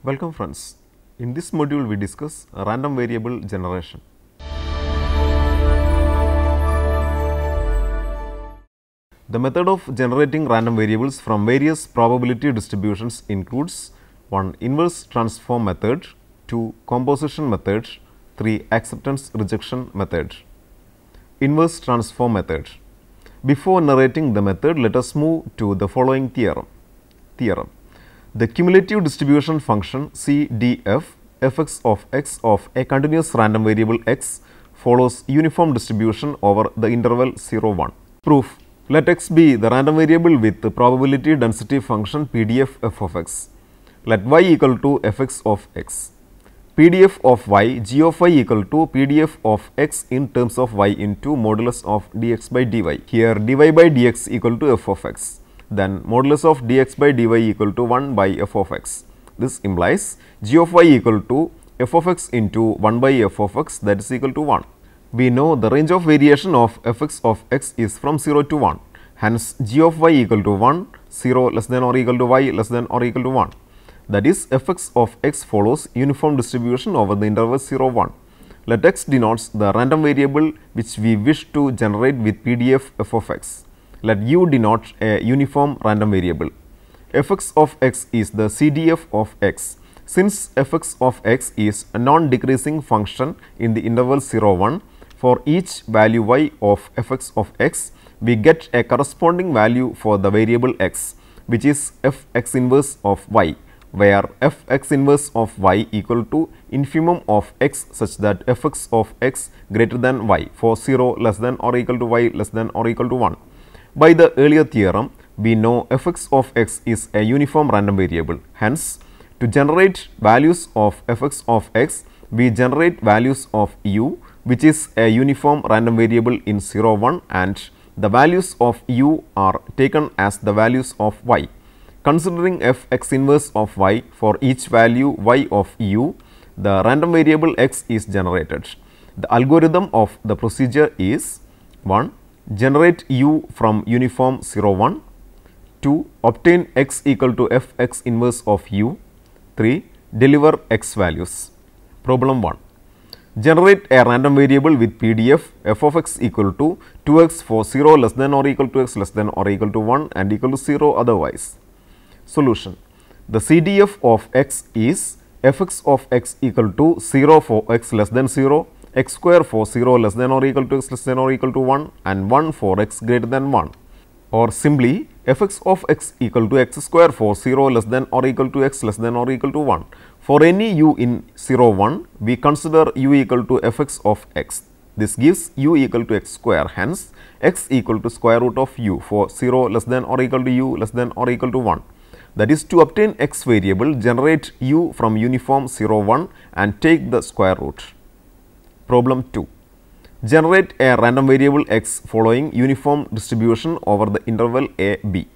Welcome friends. In this module we discuss random variable generation. The method of generating random variables from various probability distributions includes 1. Inverse transform method, 2. Composition method, 3. Acceptance rejection method. Inverse transform method. Before narrating the method, let us move to the following theorem. The cumulative distribution function CDF fx of x of a continuous random variable x follows uniform distribution over the interval 0, 1. Proof. Let x be the random variable with the probability density function PDF f of x. Let y equal to fx of x. PDF of y, g of y equal to PDF of x in terms of y into modulus of dx by dy. Here dy by dx equal to f of x. Then modulus of dx by dy equal to 1 by f of x. This implies g of y equal to f of x into 1 by f of x, that is equal to 1. We know the range of variation of fx of x is from 0 to 1. Hence, g of y equal to 1, 0 less than or equal to y less than or equal to 1. That is, fx of x follows uniform distribution over the interval 0, 1. Let x denotes the random variable which we wish to generate with PDF f of x. Let u denote a uniform random variable. Fx of x is the CDF of x. Since fx of x is a non-decreasing function in the interval 0, 1, for each value y of fx of x, we get a corresponding value for the variable x, which is fx inverse of y, where fx inverse of y equal to infimum of x such that fx of x greater than y for 0 less than or equal to y less than or equal to 1. By the earlier theorem, we know fx of x is a uniform random variable. Hence, to generate values of fx of x, we generate values of u, which is a uniform random variable in 0, 1, and the values of u are taken as the values of y. Considering fx inverse of y for each value y of u, the random variable x is generated. The algorithm of the procedure is 1. Generate u from uniform 0, 1, 2. Obtain x equal to fx inverse of u, 3. Deliver x values. Problem 1. Generate a random variable with PDF f of x equal to 2x for 0 less than or equal to x less than or equal to 1 and equal to 0 otherwise. Solution. The CDF of x is fx of x equal to 0 for x less than 0, x square for 0 less than or equal to x less than or equal to 1 and 1 for x greater than 1, or simply fx of x equal to x square for 0 less than or equal to x less than or equal to 1. For any u in 0, 1, we consider u equal to fx of x. This gives u equal to x square. Hence, x equal to square root of u for 0 less than or equal to u less than or equal to 1. That is, to obtain x variable, generate u from uniform 0, 1 and take the square root. Problem 2. Generate a random variable x following uniform distribution over the interval a, b.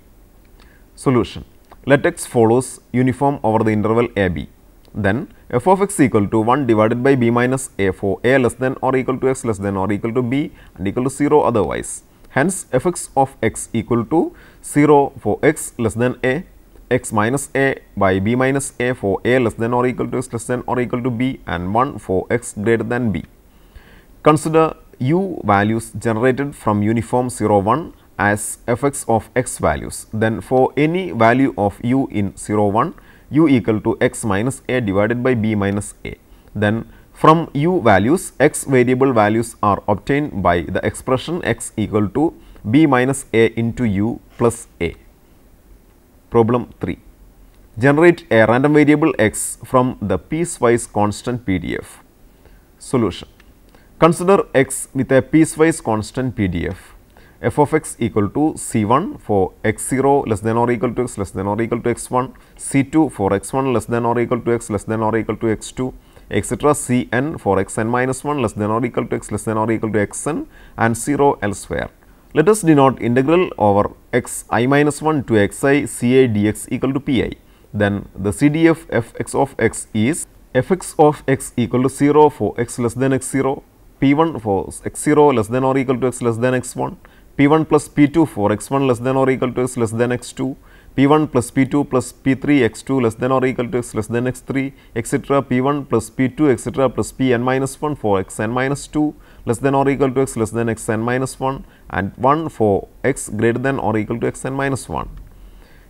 Solution. Let x follows uniform over the interval a, b. Then f of x equal to 1 divided by b minus a for a less than or equal to x less than or equal to b and equal to 0 otherwise. Hence, fx of x equal to 0 for x less than a, x minus a by b minus a for a less than or equal to x less than or equal to b and 1 for x greater than b. Consider u values generated from uniform 0, 1 as fx of x values. Then for any value of u in 0, 1, u equal to x minus a divided by b minus a. Then from u values, x variable values are obtained by the expression x equal to b minus a into u plus a. Problem 3. Generate a random variable x from the piecewise constant PDF. Solution. Consider x with a piecewise constant PDF. F of x equal to C1 for x0 less than or equal to x less than or equal to x1, C2 for x1 less than or equal to x less than or equal to x2, etc. Cn for xn minus 1 less than or equal to x less than or equal to xn and 0 elsewhere. Let us denote integral over x I minus 1 to xi Ca dx equal to pi. Then the CDF fx of x is fx of x equal to 0 for x less than x0, p1 for x0 less than or equal to x less than x1, p1 plus p2 for x1 less than or equal to x less than x2, P1 plus P2 plus P3 x2 less than or equal to x less than x3, etc. P1 plus P2 etc. plus Pn minus 1 for xn minus 2 less than or equal to x less than xn minus 1 and 1 for x greater than or equal to xn minus 1.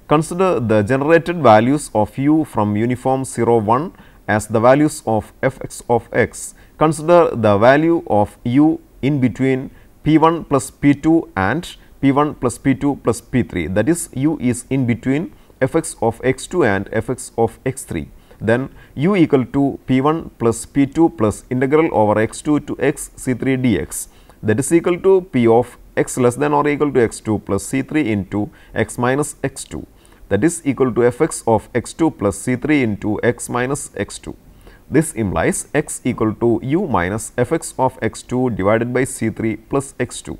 Consider the generated values of u from uniform 0 1 as the values of f(x) of x. Consider the value of u in between P1 plus P2 and P1 plus P2 plus P3, that is u is in between f(x) of x2 and f(x) of x3. Then u equal to P1 plus P2 plus integral over x2 to x c3 dx, that is equal to P of x less than or equal to x2 plus c3 into x minus x2, that is equal to f(x) of x2 plus c3 into x minus x2. This implies x equal to u minus f(x) of x2 divided by c3 plus x2.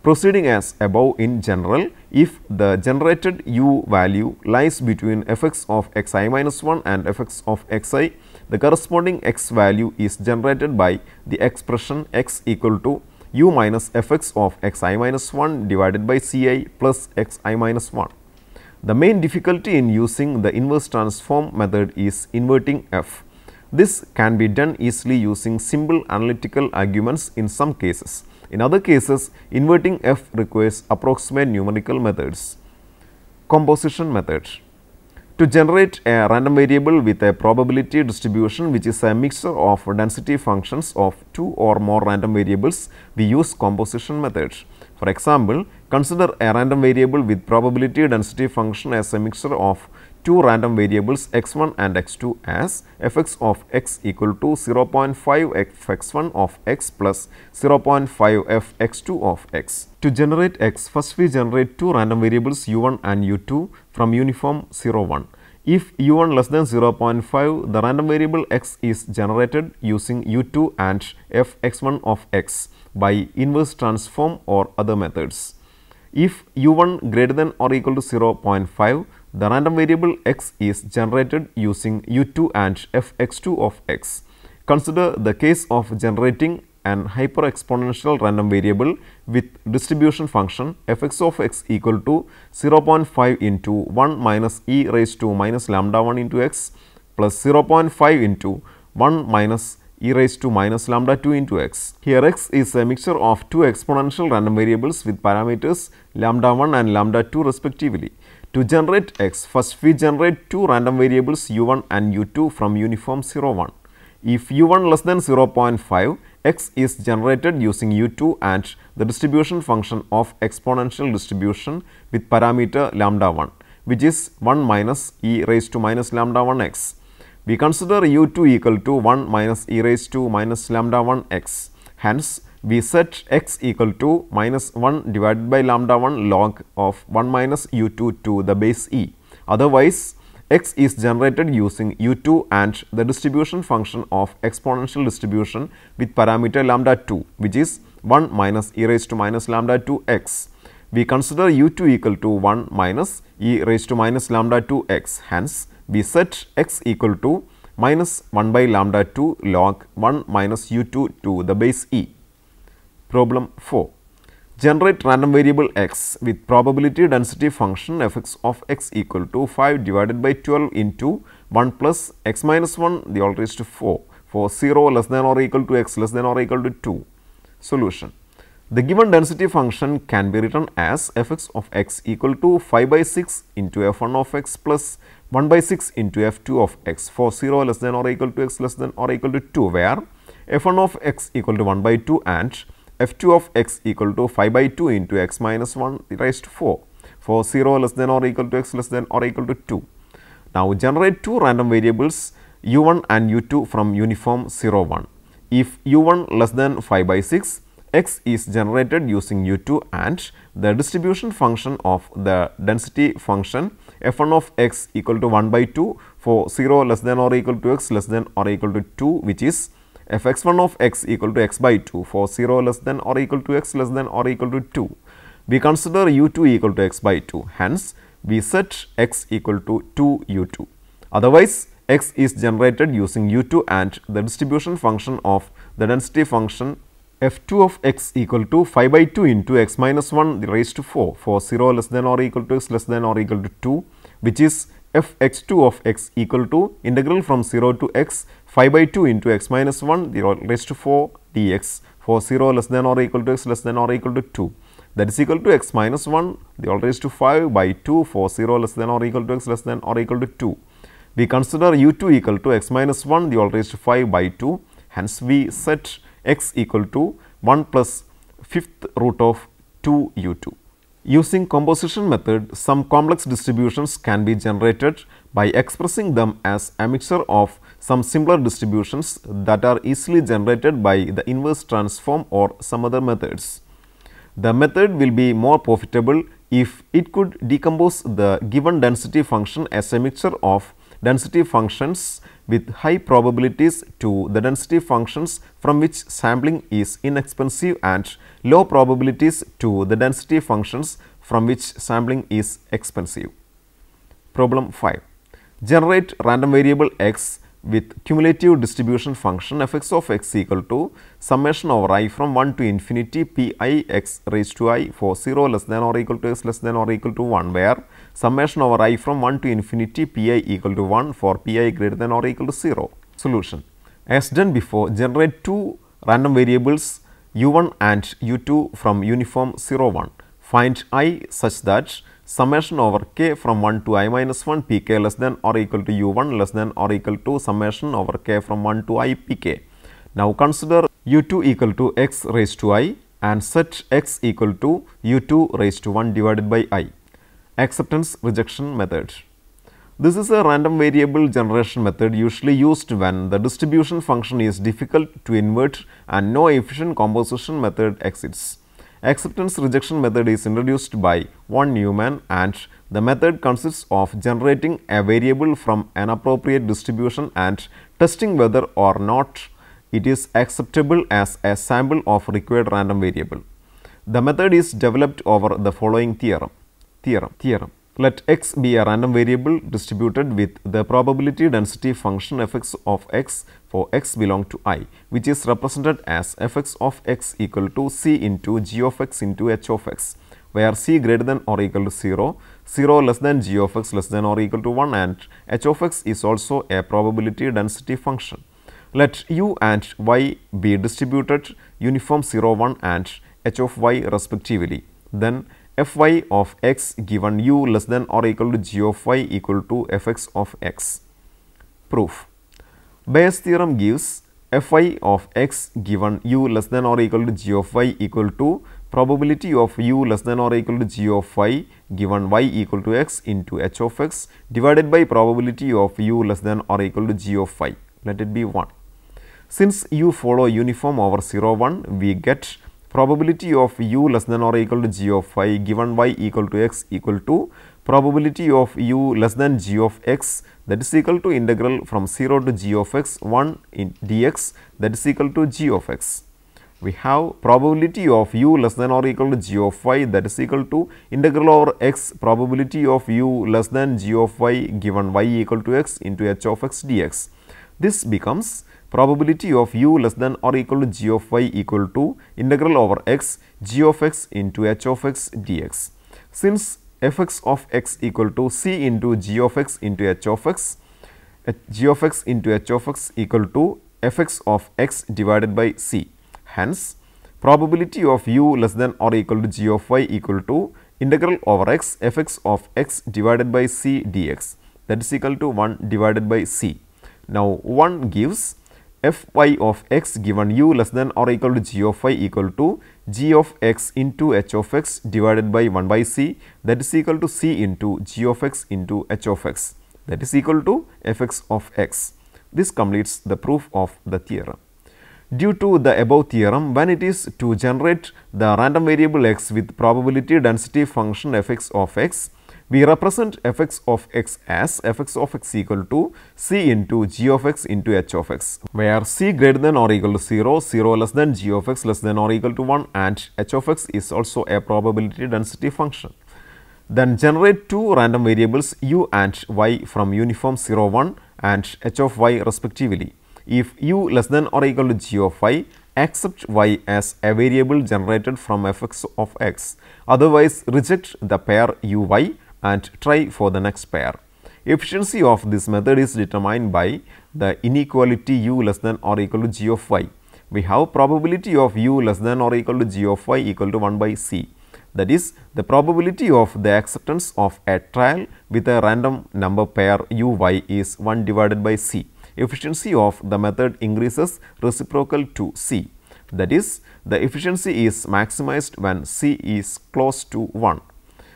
Proceeding as above in general, if the generated u value lies between f(x) of xi minus 1 and f(x) of xi, the corresponding x value is generated by the expression x equal to u minus f(x) of xi minus 1 divided by ci plus xi minus 1. The main difficulty in using the inverse transform method is inverting f. This can be done easily using simple analytical arguments in some cases. In other cases, inverting f requires approximate numerical methods. Composition method. To generate a random variable with a probability distribution which is a mixture of density functions of two or more random variables, we use composition method. For example, consider a random variable with probability density function as a mixture of two random variables x1 and x2 as f(x) of x equal to 0.5 f(x1) of x plus 0.5 f(x2) of x. To generate x, first we generate two random variables u1 and u2 from uniform 0 1. If u1 less than 0.5, the random variable x is generated using u2 and f(x1) of x by inverse transform or other methods. If u1 greater than or equal to 0.5, the random variable x is generated using u2 and f(x2) of x. Consider the case of generating an hyperexponential random variable with distribution function f(x) of x equal to 0.5 into 1 minus e raised to minus lambda 1 into x plus 0.5 into 1 minus e raised to minus lambda 2 into x. Here x is a mixture of two exponential random variables with parameters lambda 1 and lambda 2 respectively. To generate x, first we generate two random variables u1 and u2 from uniform 0 1. If u1 less than 0.5, x is generated using u2 and the distribution function of exponential distribution with parameter lambda 1, which is 1 minus e raised to minus lambda 1 x. We consider u2 equal to 1 minus e raised to minus lambda 1 x. Hence, we set x equal to minus 1 divided by lambda 1 log of 1 minus u2 to the base e. Otherwise, x is generated using u2 and the distribution function of exponential distribution with parameter lambda 2, which is 1 minus e raised to minus lambda 2 x. We consider u2 equal to 1 minus e raised to minus lambda 2 x. Hence, we set x equal to minus 1 by lambda 2 log 1 minus u2 to the base e. Problem 4. Generate random variable x with probability density function f(x) of x equal to 5 divided by 12 into 1 plus x minus 1 the all raised to 4 for 0 less than or equal to x less than or equal to 2. Solution. The given density function can be written as f(x) of x equal to 5 by 6 into f1 of x plus 1 by 6 into f2 of x for 0 less than or equal to x less than or equal to 2, where f1 of x equal to 1 by 2 and f2 of x equal to 5 by 2 into x minus 1 raised to 4 for 0 less than or equal to x less than or equal to 2. Now, generate two random variables u1 and u2 from uniform 0 1. If u1 less than 5 by 6, x is generated using u2 and the distribution function of the density function f1 of x equal to 1 by 2 for 0 less than or equal to x less than or equal to 2, which is f(x1) of x equal to x by 2 for 0 less than or equal to x less than or equal to 2. We consider u2 equal to x by 2. Hence, we set x equal to 2 u2. Otherwise, x is generated using u2 and the distribution function of the density function f2 of x equal to 5 by 2 into x minus 1 raised to 4 for 0 less than or equal to x less than or equal to 2. which is f x2 of x equal to integral from 0 to x 5 by 2 into x minus 1 the raised to 4 dx for 0 less than or equal to x less than or equal to 2, that is equal to x minus 1 the raised to 5 by 2 for 0 less than or equal to x less than or equal to 2. We consider u2 equal to x minus 1 the raised to 5 by 2, hence we set x equal to 1 plus fifth root of 2 u2. Using composition method, some complex distributions can be generated by expressing them as a mixture of some simpler distributions that are easily generated by the inverse transform or some other methods. The method will be more profitable if it could decompose the given density function as a mixture of density functions with high probabilities to the density functions from which sampling is inexpensive and low probabilities to the density functions from which sampling is expensive. Problem 5. Generate random variable x with cumulative distribution function f x of x equal to summation over I from 1 to infinity p I x raised to I for 0 less than or equal to x less than or equal to 1, where summation over I from 1 to infinity p I equal to 1 for p I greater than or equal to 0. Solution. As done before, generate two random variables u1 and u2 from uniform 0 1. Find I such that summation over k from 1 to I minus 1 p k less than or equal to u1 less than or equal to summation over k from 1 to I p k. Now consider u2 equal to x raised to I and set x equal to u2 raised to 1 divided by I. Acceptance rejection method. This is a random variable generation method usually used when the distribution function is difficult to invert and no efficient composition method exists. Acceptance rejection method is introduced by von Neumann, and the method consists of generating a variable from an appropriate distribution and testing whether or not it is acceptable as a sample of required random variable. The method is developed over the following theorem. Let x be a random variable distributed with the probability density function f x of x for x belong to I, which is represented as f x of x equal to c into g of x into h of x, where c greater than or equal to 0, 0 less than g of x less than or equal to 1, and h of x is also a probability density function. Let u and y be distributed uniform 0 1 and h of y respectively. Then f y of x given u less than or equal to g of y equal to f x of x. Proof. Bayes theorem gives f y of x given u less than or equal to g of y equal to probability of u less than or equal to g of y given y equal to x into h of x divided by probability of u less than or equal to g of y. Let it be 1. Since u follow uniform over 0 1, we get probability of u less than or equal to g of y given y equal to x equal to probability of u less than g of x, that is equal to integral from 0 to g of x 1 in dx, that is equal to g of x. We have probability of u less than or equal to g of y, that is equal to integral over x probability of u less than g of y given y equal to x into h of x dx. This becomes probability of u less than or equal to g of y equal to integral over x g of x into h of x dx. Since f x of x equal to c into g of x into h of x, g of x into h of x equal to f x of x divided by c. Hence, probability of u less than or equal to g of y equal to integral over x f x of x divided by c dx, that is equal to 1 divided by c. Now, 1 gives f y of x given u less than or equal to g of y equal to g of x into h of x divided by 1 by c, that is equal to c into g of x into h of x, that is equal to f x of x. This completes the proof of the theorem. Due to the above theorem, when it is to generate the random variable x with probability density function f x of x, we represent f x of x as f x of x equal to c into g of x into h of x, where c greater than or equal to 0, 0 less than g of x less than or equal to 1, and h of x is also a probability density function. Then generate two random variables u and y from uniform 0 1 and h of y respectively. If u less than or equal to g of y, accept y as a variable generated from f x of x, otherwise reject the pair u y and try for the next pair. Efficiency of this method is determined by the inequality u less than or equal to g of y. We have probability of u less than or equal to g of y equal to 1 by c. That is, the probability of the acceptance of a trial with a random number pair u y is 1 divided by c. Efficiency of the method increases reciprocal to c. That is, the efficiency is maximized when c is close to 1.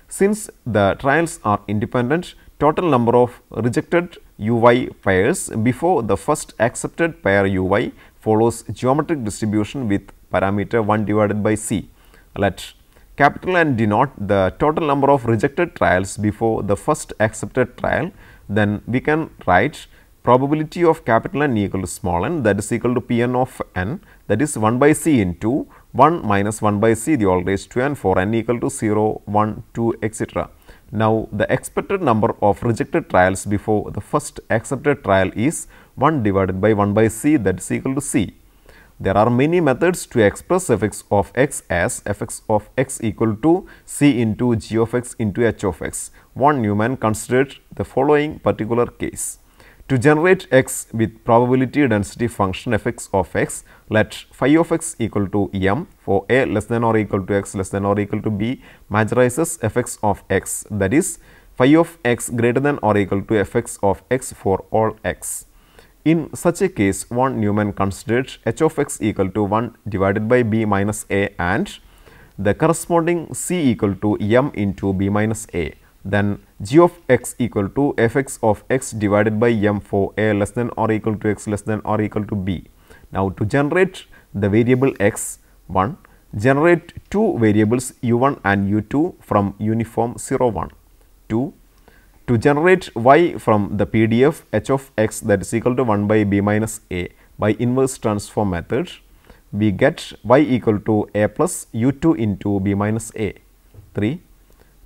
Since the trials are independent, total number of rejected uy pairs before the first accepted pair uy follows geometric distribution with parameter 1 divided by c. Let capital N denote the total number of rejected trials before the first accepted trial. Then we can write probability of capital N equal to small n, that is equal to P n of n, that is 1 by c into 1 minus 1 by c the whole raised to n for n equal to 0, 1, 2, etc. Now, the expected number of rejected trials before the first accepted trial is 1 divided by 1 by c, that is equal to c. There are many methods to express f x of x as f x of x equal to c into g of x into h of x. Von Neumann considered the following particular case. To generate x with probability density function f x of x, let phi of x equal to m for a less than or equal to x less than or equal to b majorizes f x of x, that is phi of x greater than or equal to f x of x for all x. In such a case, von Neumann considered h of x equal to 1 divided by b minus a and the corresponding c equal to m into b minus a. Then g of x equal to f x of x divided by m for a less than or equal to x less than or equal to b. Now, to generate the variable x, 1, generate two variables u1 and u2 from uniform 0, 1. 2. To generate y from the PDF h of x, that is equal to 1 by b minus a by inverse transform method, we get y equal to a plus u2 into b minus a. 3.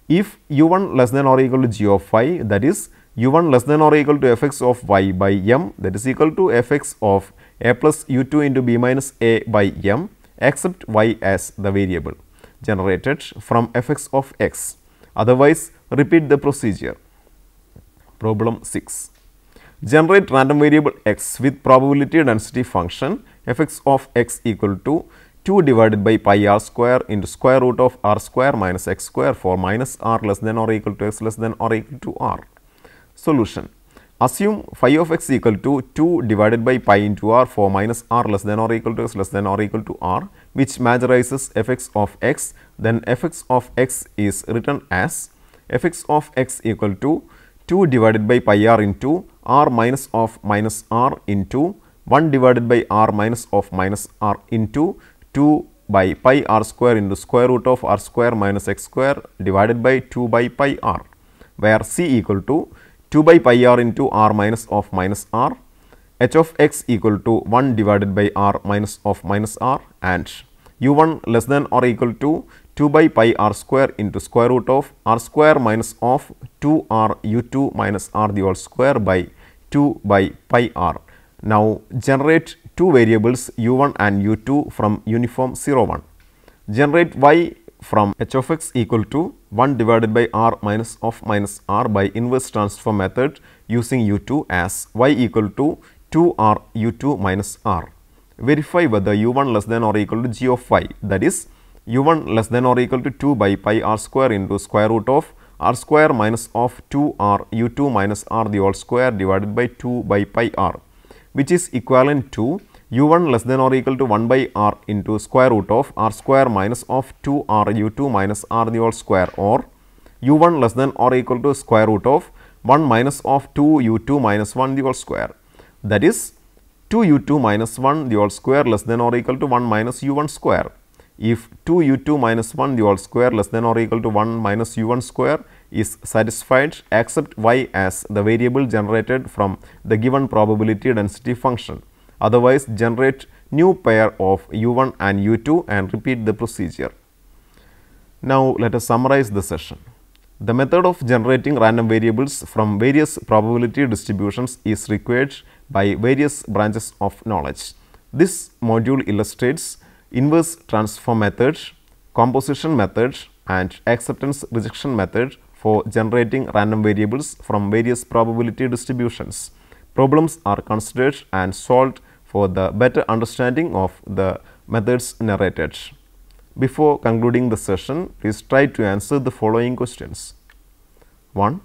If u1 less than or equal to g of y, that is u1 less than or equal to f x of y by m, that is equal to f x of a plus u2 into b minus a by m, accept y as the variable generated from f x of x. Otherwise, repeat the procedure. Problem 6. Generate random variable x with probability density function f x of x equal to 2 divided by pi r square into square root of r square minus x square for minus r less than or equal to x less than or equal to r. Solution. Assume phi of x equal to 2 divided by pi into r for minus r less than or equal to x less than or equal to r, which majorizes f x of x. Then f x of x is written as f x of x equal to 2 divided by pi r into r minus of minus r into 1 divided by r minus of minus r into 2 by pi r square into square root of r square minus x square divided by 2 by pi r, where c equal to 2 by pi r into r minus of minus r, h of x equal to 1 divided by r minus of minus r, and u1 less than or equal to 2 by pi r square into square root of r square minus of 2 r u2 minus r the whole square by 2 by pi r. Now, generate two variables u1 and u2 from uniform 0, 1. Generate y from h of x equal to 1 divided by r minus of minus r by inverse transform method using u2 as y equal to 2 r u2 minus r. Verify whether u1 less than or equal to g of y, that is u1 less than or equal to 2 by pi r square into square root of r square minus of 2 r u2 minus r the whole square divided by 2 by pi r, which is equivalent to u1 less than or equal to 1 by r into square root of r square minus of 2 r u2 minus r the whole square, or u1 less than or equal to square root of 1 minus of 2 u2 minus 1 the whole square, that is 2 u2 minus 1 the whole square less than or equal to 1 minus u1 square. If 2 u2 minus 1 the whole square less than or equal to 1 minus u1 square is satisfied, accept y as the variable generated from the given probability density function. Otherwise, generate new pair of u1 and u2 and repeat the procedure. Now, let us summarize the session. The method of generating random variables from various probability distributions is required by various branches of knowledge. This module illustrates inverse transform method, composition method and acceptance rejection method for generating random variables from various probability distributions. Problems are considered and solved for the better understanding of the methods narrated. Before concluding the session, please try to answer the following questions. 1.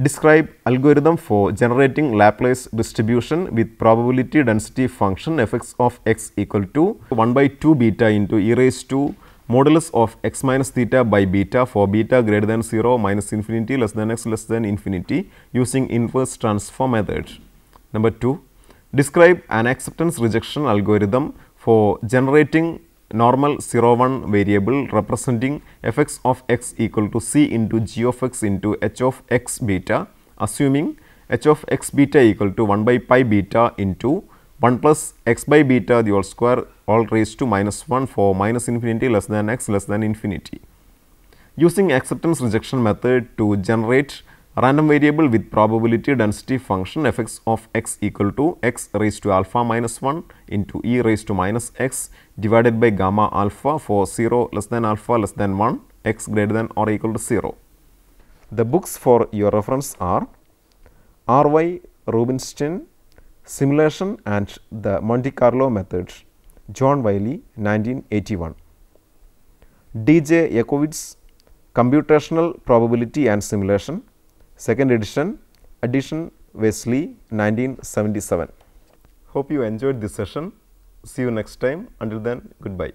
Describe algorithm for generating Laplace distribution with probability density function f(x) of x equal to 1 by 2 beta into e raised to modulus of x minus theta by beta for beta greater than 0, minus infinity, less than x, less than infinity using inverse transform method. Number 2. Describe an acceptance rejection algorithm for generating normal 0 1 variable representing f(x) of x equal to c into g of x into h of x beta, assuming h of x beta equal to 1 by pi beta into 1 plus x by beta the whole square all raised to minus 1 for minus infinity, less than x, less than infinity. Using acceptance rejection method to generate random variable with probability density function f(x) of x equal to x raised to alpha minus 1 into e raised to minus x divided by gamma alpha for 0 less than alpha less than 1, x greater than or equal to 0. The books for your reference are R.Y. Rubinstein, Simulation and the Monte Carlo Method, John Wiley, 1981. D.J. Yakowitz, Computational Probability and Simulation, 2nd edition Wesley, 1977. Hope you enjoyed this session. See you next time. Until then, goodbye.